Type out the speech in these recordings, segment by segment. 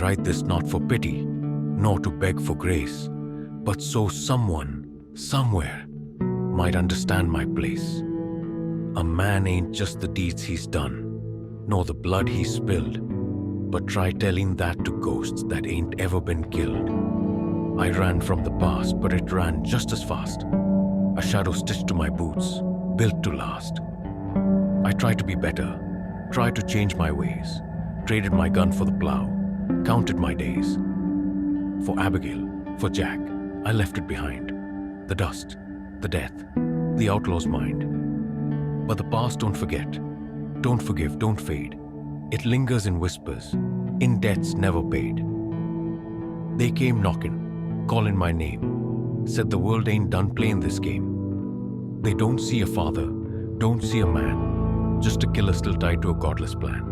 write this not for pity, nor to beg for grace, but so someone, somewhere, might understand my place. A man ain't just the deeds he's done, nor the blood he's spilled, but try telling that to ghosts that ain't ever been killed. I ran from the past, but it ran just as fast. A shadow stitched to my boots, built to last. I tried to be better, tried to change my ways, traded my gun for the plow, counted my days. For Abigail, for Jack, I left it behind. The dust, the death, the outlaw's mind. But the past don't forget, don't forgive, don't fade. It lingers in whispers, in debts never paid. They came knocking, calling my name, said the world ain't done playing this game. They don't see a father, don't see a man, just a killer still tied to a godless plan.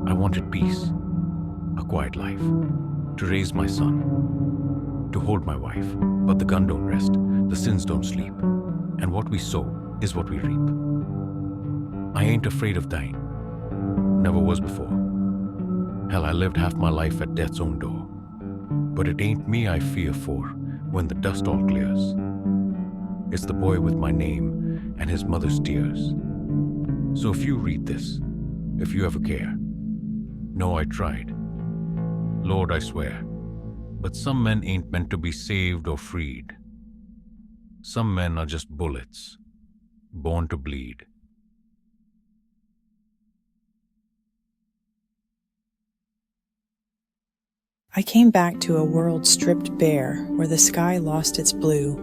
I wanted peace, a quiet life, to raise my son, to hold my wife. But the gun don't rest, the sins don't sleep, and what we sow is what we reap. I ain't afraid of dying, never was before. Hell, I lived half my life at death's own door. But it ain't me I fear for when the dust all clears. It's the boy with my name and his mother's tears. So if you read this, if you ever care, know I tried. Lord, I swear, but some men ain't meant to be saved or freed. Some men are just bullets, born to bleed. I came back to a world stripped bare, where the sky lost its blue,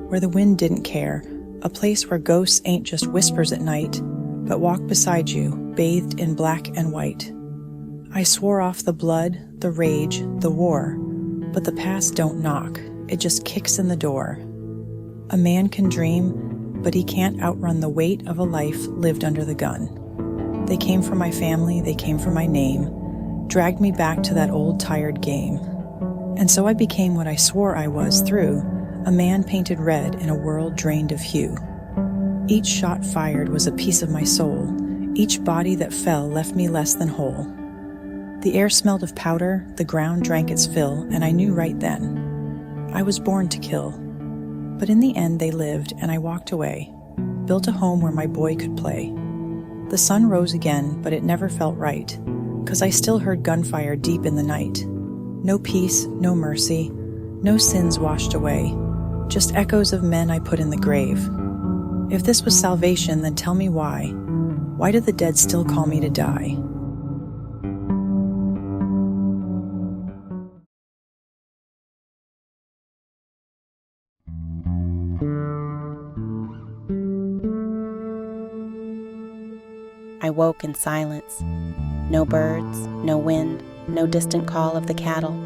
where the wind didn't care, a place where ghosts ain't just whispers at night, but walk beside you, bathed in black and white. I swore off the blood, the rage, the war, but the past don't knock, it just kicks in the door. A man can dream, but he can't outrun the weight of a life lived under the gun. They came for my family, they came for my name, dragged me back to that old tired game. And so I became what I swore I was through, a man painted red in a world drained of hue. Each shot fired was a piece of my soul. Each body that fell left me less than whole. The air smelled of powder, the ground drank its fill, and I knew right then. I was born to kill. But in the end they lived, and I walked away, built a home where my boy could play. The sun rose again, but it never felt right, 'cause I still heard gunfire deep in the night. No peace, no mercy, no sins washed away, just echoes of men I put in the grave. If this was salvation, then tell me why. Why do the dead still call me to die? I woke in silence. No birds, no wind, no distant call of the cattle.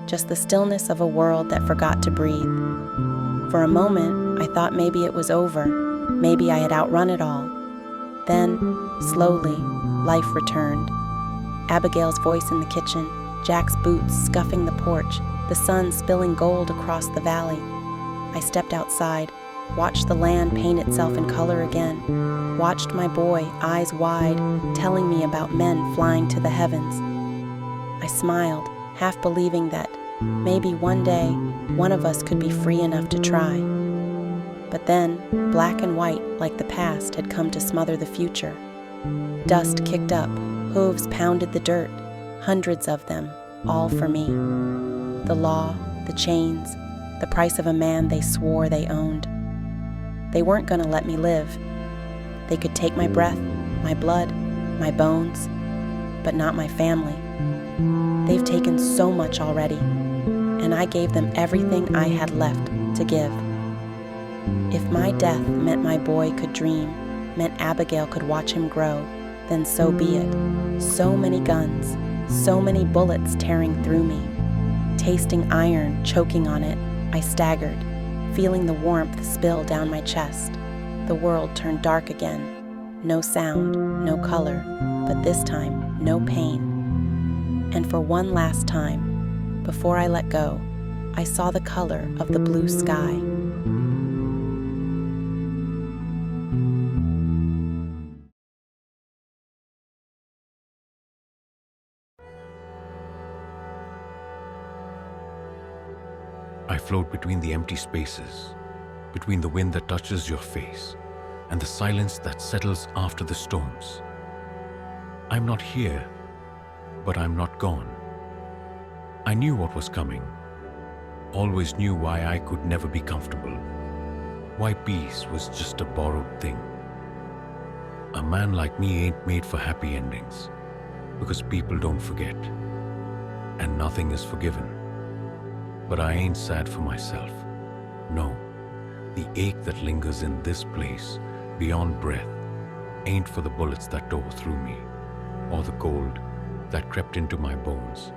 Just the stillness of a world that forgot to breathe. For a moment, I thought maybe it was over. Maybe I had outrun it all. Then, slowly, life returned. Abigail's voice in the kitchen, Jack's boots scuffing the porch, the sun spilling gold across the valley. I stepped outside, watched the land paint itself in color again, watched my boy, eyes wide, telling me about men flying to the heavens. I smiled, half believing that maybe one day one of us could be free enough to try. But then, black and white, like the past, had come to smother the future. Dust kicked up, hooves pounded the dirt, hundreds of them, all for me. The law, the chains, the price of a man they swore they owned. They weren't going to let me live. They could take my breath, my blood, my bones, but not my family. They've taken so much already, and I gave them everything I had left to give. If my death meant my boy could dream, meant Abigail could watch him grow, then so be it. So many guns, so many bullets tearing through me. Tasting iron, choking on it, I staggered, feeling the warmth spill down my chest. The world turned dark again. No sound, no color, but this time, no pain. And for one last time, before I let go, I saw the color of the blue sky. float between the empty spaces, between the wind that touches your face and the silence that settles after the storms. I'm not here, but I'm not gone. I knew what was coming, always knew why I could never be comfortable, why peace was just a borrowed thing. A man like me ain't made for happy endings, because people don't forget, and nothing is forgiven. But I ain't sad for myself. No, the ache that lingers in this place, beyond breath, ain't for the bullets that tore through me, or the cold that crept into my bones.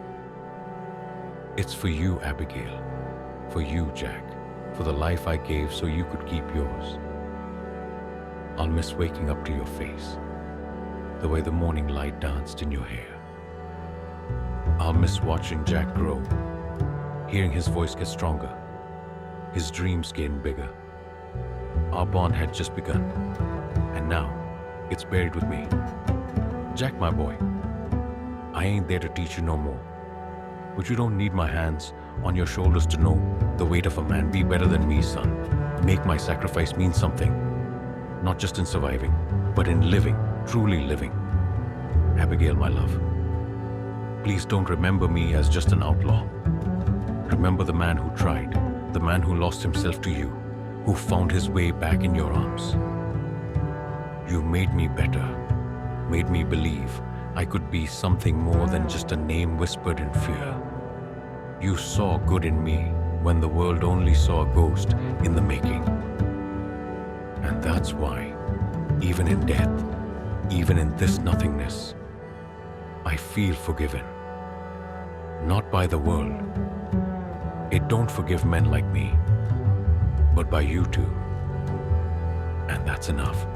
It's for you, Abigail, for you, Jack, for the life I gave so you could keep yours. I'll miss waking up to your face, the way the morning light danced in your hair. I'll miss watching Jack grow, hearing his voice get stronger, his dreams gain bigger. Our bond had just begun, and now it's buried with me. Jack, my boy, I ain't there to teach you no more, but you don't need my hands on your shoulders to know the weight of a man. Be better than me, son. Make my sacrifice mean something, not just in surviving, but in living, truly living. Abigail, my love, please don't remember me as just an outlaw. Remember the man who tried, the man who lost himself to you, who found his way back in your arms. You made me better, made me believe I could be something more than just a name whispered in fear. You saw good in me when the world only saw a ghost in the making. And that's why, even in death, even in this nothingness, I feel forgiven. Not by the world. It don't forgive men like me, but by you two. And that's enough.